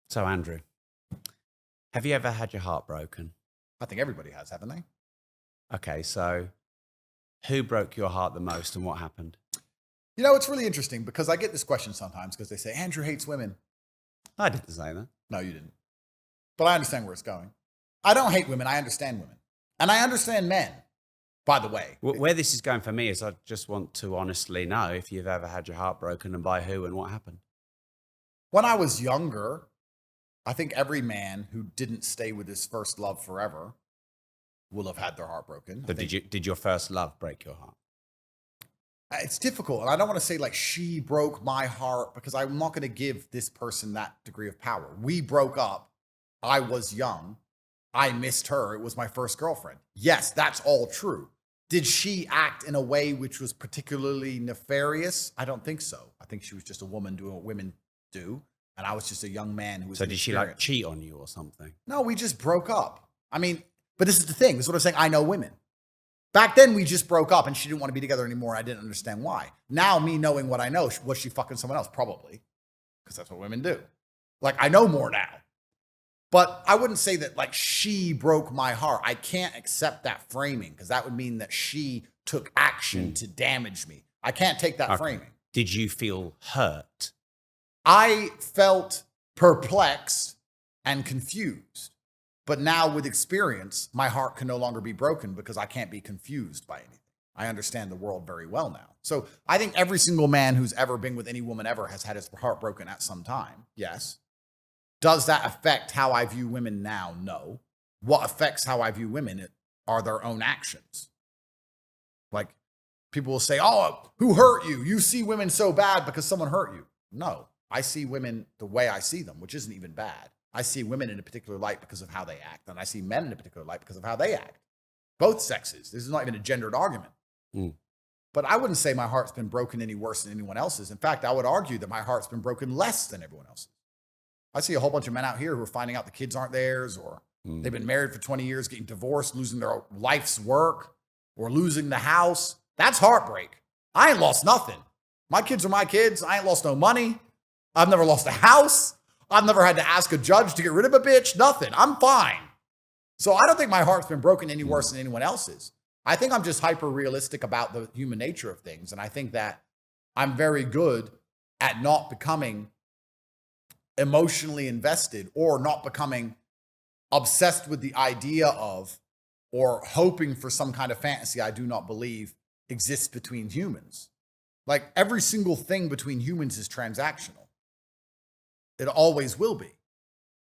So, Andrew, have you ever had your heart broken? I think everybody has, haven't they? Okay, so who broke your heart the most and what happened? You know, it's really interesting because I get this question sometimes because they say, Andrew hates women. I didn't say that. No, you didn't. But I understand where it's going. I don't hate women. I understand women. And I understand men, by the way. Where this is going for me is I just want to honestly know if you've ever had your heart broken and by who and what happened. When I was younger, I think every man who didn't stay with his first love forever will have had their heart broken. So did your first love break your heart? It's difficult. And I don't want to say like she broke my heart because I'm not going to give this person that degree of power. We broke up. I was young. I missed her. It was my first girlfriend. Yes, that's all true. Did she act in a way which was particularly nefarious? I don't think so. I think she was just a woman doing what women do. And I was just a young man who was. So did she like cheat on you or something? No, we just broke up. I mean, but this is the thing. This is what I'm saying. I know women. Back then, we just broke up and she didn't want to be together anymore. I didn't understand why. Now, me knowing what I know, was she fucking someone else? Probably. Because that's what women do. Like, I know more now. But I wouldn't say that, like, she broke my heart. I can't accept that framing because that would mean that she took action to damage me. I can't take that framing. Did you feel hurt? I felt perplexed and confused. But now with experience, my heart can no longer be broken because I can't be confused by anything. I understand the world very well now. So I think every single man who's ever been with any woman ever has had his heart broken at some time. Yes. Does that affect how I view women now? No. What affects how I view women are their own actions. Like people will say, oh, who hurt you? You see women so bad because someone hurt you. No, I see women the way I see them, which isn't even bad. I see women in a particular light because of how they act, and I see men in a particular light because of how they act. Both sexes. This is not even a gendered argument. But I wouldn't say my heart's been broken any worse than anyone else's. In fact, I would argue that my heart's been broken less than everyone else's. I see a whole bunch of men out here who are finding out the kids aren't theirs, or they've been married for 20 years, getting divorced, losing their life's work, or losing the house. That's heartbreak. I ain't lost nothing. My kids are my kids. I ain't lost no money. I've never lost a house. I've never had to ask a judge to get rid of a bitch. Nothing. I'm fine. So I don't think my heart's been broken any worse than anyone else's. I think I'm just hyper realistic about the human nature of things. And I think that I'm very good at not becoming emotionally invested or not becoming obsessed with the idea of or hoping for some kind of fantasy I do not believe exists between humans. Like every single thing between humans is transactional. It always will be.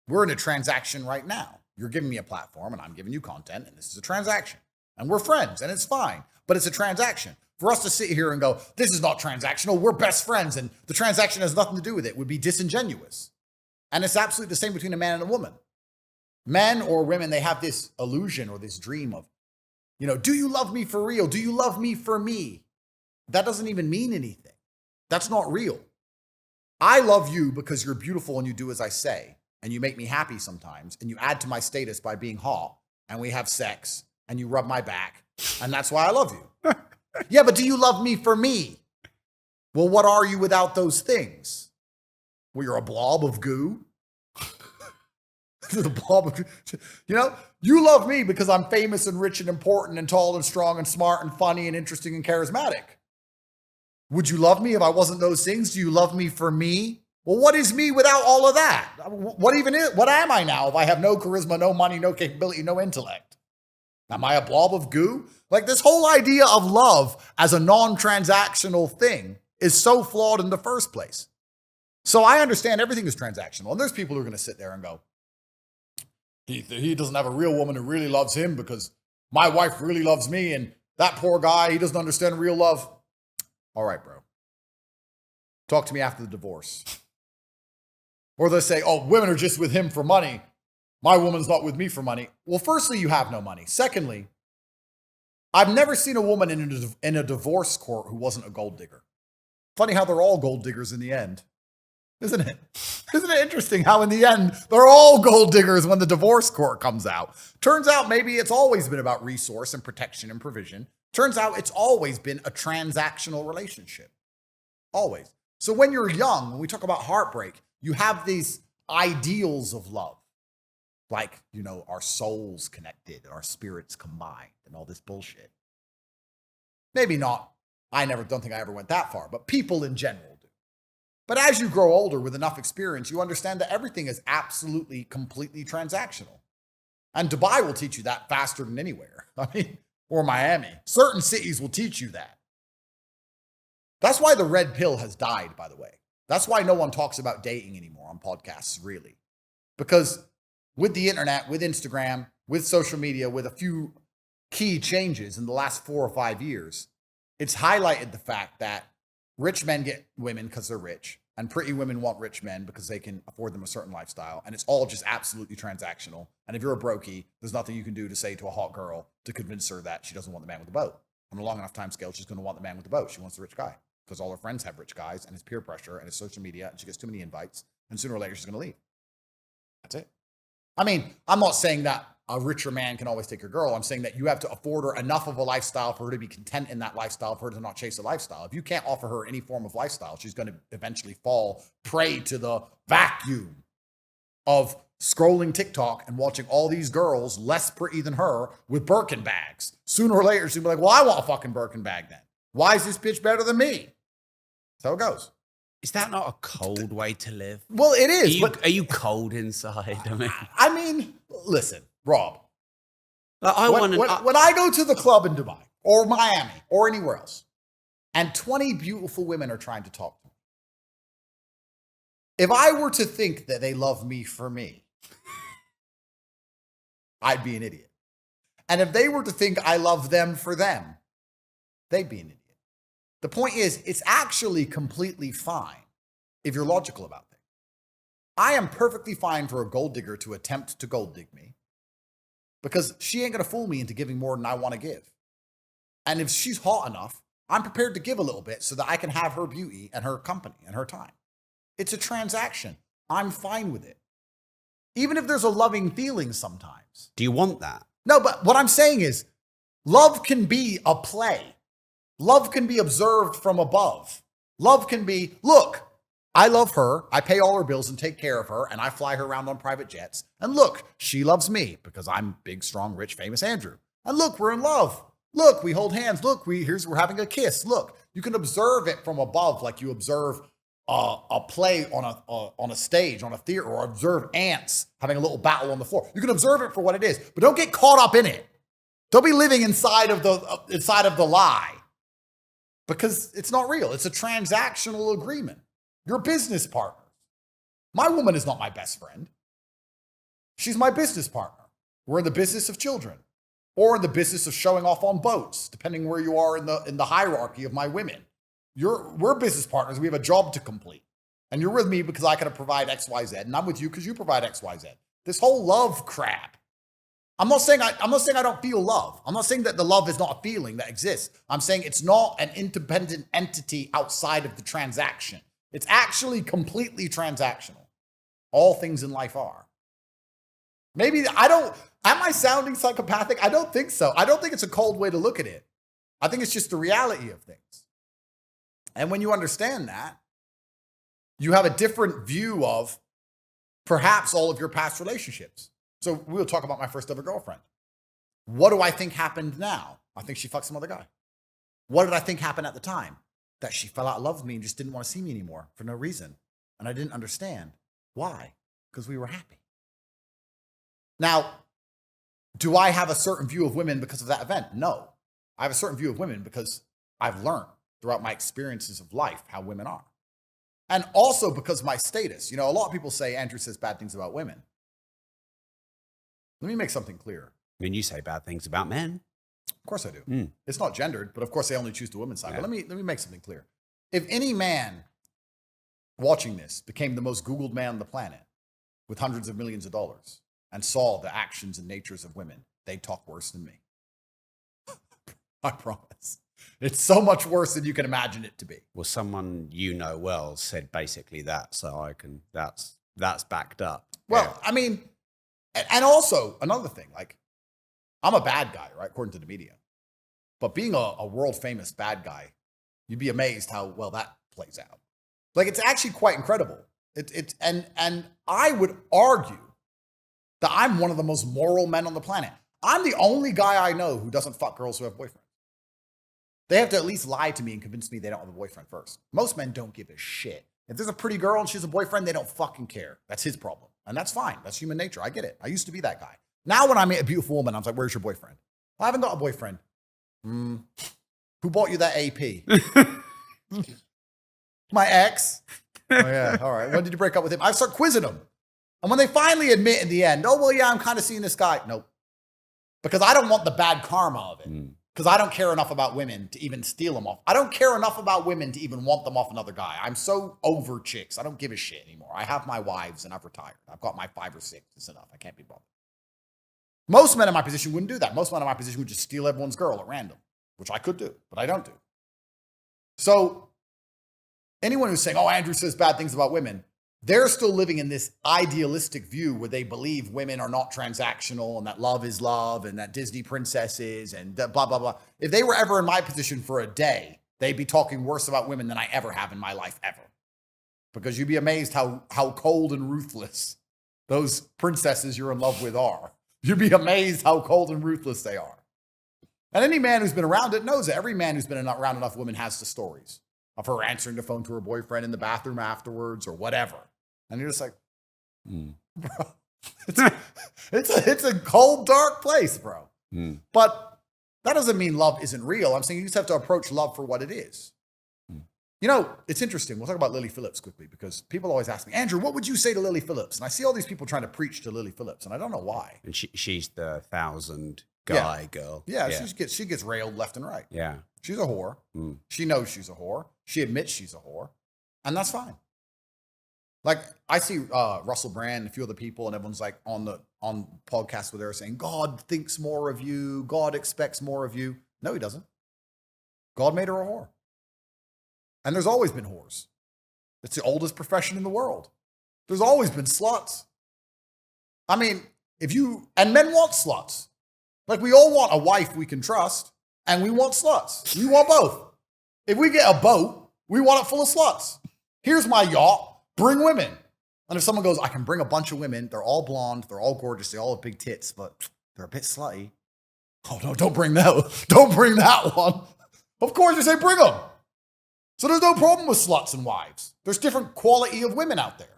We're in a transaction right now. You're giving me a platform and I'm giving you content and this is a transaction. And we're friends and it's fine, but it's a transaction. For us to sit here and go, this is not transactional, we're best friends and the transaction has nothing to do with it would be disingenuous. And it's absolutely the same between a man and a woman. Men or women, they have this illusion or this dream of, do you love me for real? Do you love me for me? That doesn't even mean anything. That's not real. I love you because you're beautiful and you do as I say, and you make me happy sometimes, and you add to my status by being hot, and we have sex, and you rub my back, and that's why I love you. Yeah, but do you love me for me? Well, what are you without those things? Well, you're a blob of goo. The blob of goo. You love me because I'm famous and rich and important and tall and strong and smart and funny and interesting and charismatic. Would you love me if I wasn't those things? Do you love me for me? Well, what is me without all of that? What am I now if I have no charisma, no money, no capability, no intellect? Am I a blob of goo? Like this whole idea of love as a non-transactional thing is so flawed in the first place. So I understand everything is transactional. And there's people who are going to sit there and go, he doesn't have a real woman who really loves him because my wife really loves me and that poor guy, he doesn't understand real love. All right, bro. Talk to me after the divorce. Or they'll say, oh, women are just with him for money. My woman's not with me for money. Well, firstly, you have no money. Secondly, I've never seen a woman in a divorce court who wasn't a gold digger. Funny how they're all gold diggers in the end, isn't it? Isn't it interesting how in the end, they're all gold diggers when the divorce court comes out? Turns out maybe it's always been about resource and protection and provision. Turns out it's always been a transactional relationship. Always. So when you're young, when we talk about heartbreak, you have these ideals of love. Like, our souls connected and our spirits combined and all this bullshit. Maybe not. Don't think I ever went that far, but people in general do. But as you grow older with enough experience, you understand that everything is absolutely, completely transactional. And Dubai will teach you that faster than anywhere. Or Miami. Certain cities will teach you that. That's why the red pill has died, by the way. That's why no one talks about dating anymore on podcasts, really. Because with the internet, with Instagram, with social media, with a few key changes in the last 4 or 5 years, it's highlighted the fact that rich men get women because they're rich, and pretty women want rich men because they can afford them a certain lifestyle, and it's all just absolutely transactional. And if you're a brokey, there's nothing you can do to say to a hot girl to convince her that she doesn't want the man with the boat. On a long enough time scale, she's going to want the man with the boat. She wants the rich guy because all her friends have rich guys, and it's peer pressure, and it's social media, and she gets too many invites, and sooner or later she's going to leave. That's it. I'm not saying that a richer man can always take your girl. I'm saying that you have to afford her enough of a lifestyle for her to be content in that lifestyle, for her to not chase a lifestyle. If you can't offer her any form of lifestyle, she's going to eventually fall prey to the vacuum of scrolling TikTok and watching all these girls less pretty than her with Birkin bags. Sooner or later, she'll be like, well, I want a fucking Birkin bag then. Why is this bitch better than me? That's how it goes. Is that not a cold way to live? Well, it is. Are you cold inside? Listen, Rob. When I go to the club in Dubai or Miami or anywhere else, and 20 beautiful women are trying to talk to me, if I were to think that they love me for me, I'd be an idiot. And if they were to think I love them for them, they'd be an idiot. The point is, it's actually completely fine if you're logical about things. I am perfectly fine for a gold digger to attempt to gold dig me because she ain't going to fool me into giving more than I want to give. And if she's hot enough, I'm prepared to give a little bit so that I can have her beauty and her company and her time. It's a transaction. I'm fine with it. Even if there's a loving feeling sometimes. Do you want that? No, but what I'm saying is love can be a play. Love can be observed from above. Love can be, look, I love her. I pay all her bills and take care of her, and I fly her around on private jets. And look, she loves me because I'm big, strong, rich, famous Andrew. And look, we're in love. Look, we hold hands. Look, we're having a kiss. Look, you can observe it from above like you observe a play on a stage, on a theater, or observe ants having a little battle on the floor. You can observe it for what it is, but don't get caught up in it. Don't be living inside of the lie. Because it's not real. It's a transactional agreement. You're business partners. My woman is not my best friend. She's my business partner. We're in the business of children or in the business of showing off on boats, depending where you are in the hierarchy of my women. We're business partners. We have a job to complete. And you're with me because I can provide X, Y, Z. And I'm with you because you provide X, Y, Z. This whole love crap. I'm not saying I don't feel love. I'm not saying that the love is not a feeling that exists. I'm saying it's not an independent entity outside of the transaction. It's actually completely transactional. All things in life are. Am I sounding psychopathic? I don't think so. I don't think it's a cold way to look at it. I think it's just the reality of things. And when you understand that, you have a different view of perhaps all of your past relationships. So we'll talk about my first ever girlfriend. What do I think happened now? I think she fucked some other guy. What did I think happened at the time? That she fell out of love with me and just didn't want to see me anymore for no reason. And I didn't understand. Why? Because we were happy. Now, do I have a certain view of women because of that event? No. I have a certain view of women because I've learned throughout my experiences of life how women are. And also because of my status. A lot of people say Andrew says bad things about women. Let me make something clear. You say bad things about men. Of course I do. It's not gendered, but of course they only choose the women's side. Yeah. But let me make something clear. If any man watching this became the most Googled man on the planet with hundreds of millions of dollars and saw the actions and natures of women, they'd talk worse than me. I promise. It's so much worse than you can imagine it to be. Well, someone well said basically that, so that's backed up. Well, yeah. And also another thing, I'm a bad guy, right? According to the media. But being a world famous bad guy, you'd be amazed how well that plays out. It's actually quite incredible. And I would argue that I'm one of the most moral men on the planet. I'm the only guy I know who doesn't fuck girls who have boyfriends. They have to at least lie to me and convince me they don't have a boyfriend first. Most men don't give a shit. If there's a pretty girl and she has a boyfriend, they don't fucking care. That's his problem. And that's fine. That's human nature. I get it. I used to be that guy. Now when I meet a beautiful woman, I'm like, where's your boyfriend? I haven't got a boyfriend. Who bought you that AP? My ex. Oh yeah, all right. When did you break up with him? I start quizzing them. And when they finally admit in the end, oh, well, yeah, I'm kind of seeing this guy. Nope. Because I don't want the bad karma of it. Because I don't care enough about women to even steal them off. I don't care enough about women to even want them off another guy. I'm so over chicks. I don't give a shit anymore. I have my wives and I've retired. I've got my 5 or 6. It's enough. I can't be bothered. Most men in my position wouldn't do that. Most men in my position would just steal everyone's girl at random, which I could do, but I don't do. So anyone who's saying, oh, Andrew says bad things about women, they're still living in this idealistic view where they believe women are not transactional and that love is love and that Disney princesses and blah, blah, blah. If they were ever in my position for a day, they'd be talking worse about women than I ever have in my life ever. Because you'd be amazed how cold and ruthless those princesses you're in love with are. You'd be amazed how cold and ruthless they are. And any man who's been around it knows that every man who's been around enough women has the stories of her answering the phone to her boyfriend in the bathroom afterwards or whatever. And you're just like, bro, it's a cold, dark place, bro. But that doesn't mean love isn't real. I'm saying you just have to approach love for what it is. You know, it's interesting. We'll talk about Lily Phillips quickly because people always ask me, Andrew, what would you say to Lily Phillips? And I see all these people trying to preach to Lily Phillips, and I don't know why. And she's the 1,000 guy girl. Yeah. She gets railed left and right. Yeah. She's a whore. She knows she's a whore. She admits she's a whore. And that's fine. Like, I see Russell Brand and a few other people, and everyone's like on podcasts where they're saying, God thinks more of you. God expects more of you. No, he doesn't. God made her a whore. And there's always been whores. It's the oldest profession in the world. There's always been sluts. I mean, and men want sluts. Like, we all want a wife we can trust, and we want sluts. We want both. If we get a boat, we want it full of sluts. Here's my yacht. Bring women. And if someone goes, I can bring a bunch of women. They're all blonde. They're all gorgeous. They all have big tits, but they're a bit slutty. Oh, no, don't bring that. Don't bring that one. Of course, you say bring them. So there's no problem with sluts and wives. There's different quality of women out there.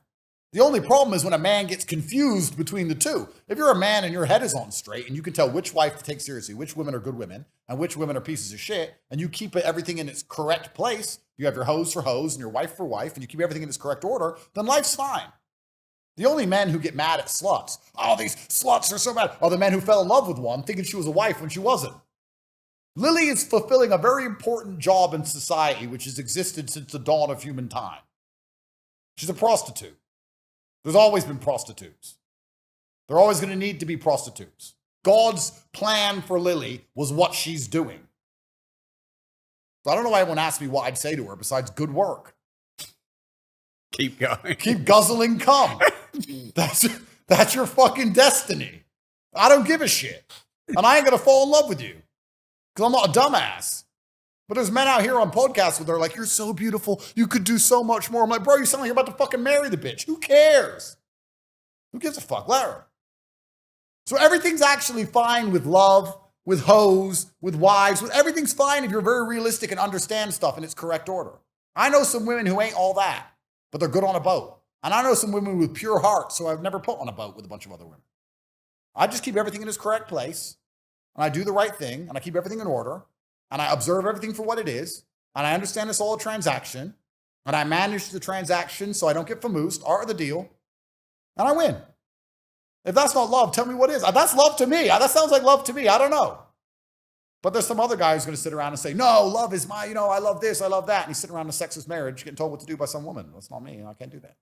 The only problem is when a man gets confused between the two. If you're a man and your head is on straight and you can tell which wife to take seriously, which women are good women, and which women are pieces of shit, and you keep everything in its correct place, you have your hose for hose and your wife for wife, and you keep everything in its correct order, then life's fine. The only men who get mad at sluts, oh, these sluts are so bad, are the men who fell in love with one thinking she was a wife when she wasn't. Lily is fulfilling a very important job in society which has existed since the dawn of human time. She's a prostitute. There's always been prostitutes. They're always going to need to be prostitutes. God's plan for Lily was what she's doing. So I don't know why everyone asks me what I'd say to her besides good work. Keep going. Keep guzzling cum. That's your fucking destiny. I don't give a shit. And I ain't going to fall in love with you. Because I'm not a dumbass. But there's men out here on podcasts where they're like, you're so beautiful. You could do so much more. I'm like, bro, you sound like you're about to fucking marry the bitch. Who cares? Who gives a fuck? Let her. So everything's actually fine with love, with hoes, with wives. Everything's fine if you're very realistic and understand stuff in its correct order. I know some women who ain't all that, but they're good on a boat. And I know some women with pure hearts, so I've never put on a boat with a bunch of other women. I just keep everything in its correct place. And I do the right thing, and I keep everything in order, and I observe everything for what it is, and I understand it's all a transaction, and I manage the transaction so I don't get famoosed, art of the deal, and I win. If that's not love, tell me what is. That's love to me. That sounds like love to me. I don't know. But there's some other guy who's going to sit around and say, no, love is I love this, I love that. And he's sitting around in a sexist marriage getting told what to do by some woman. That's not me. I can't do that.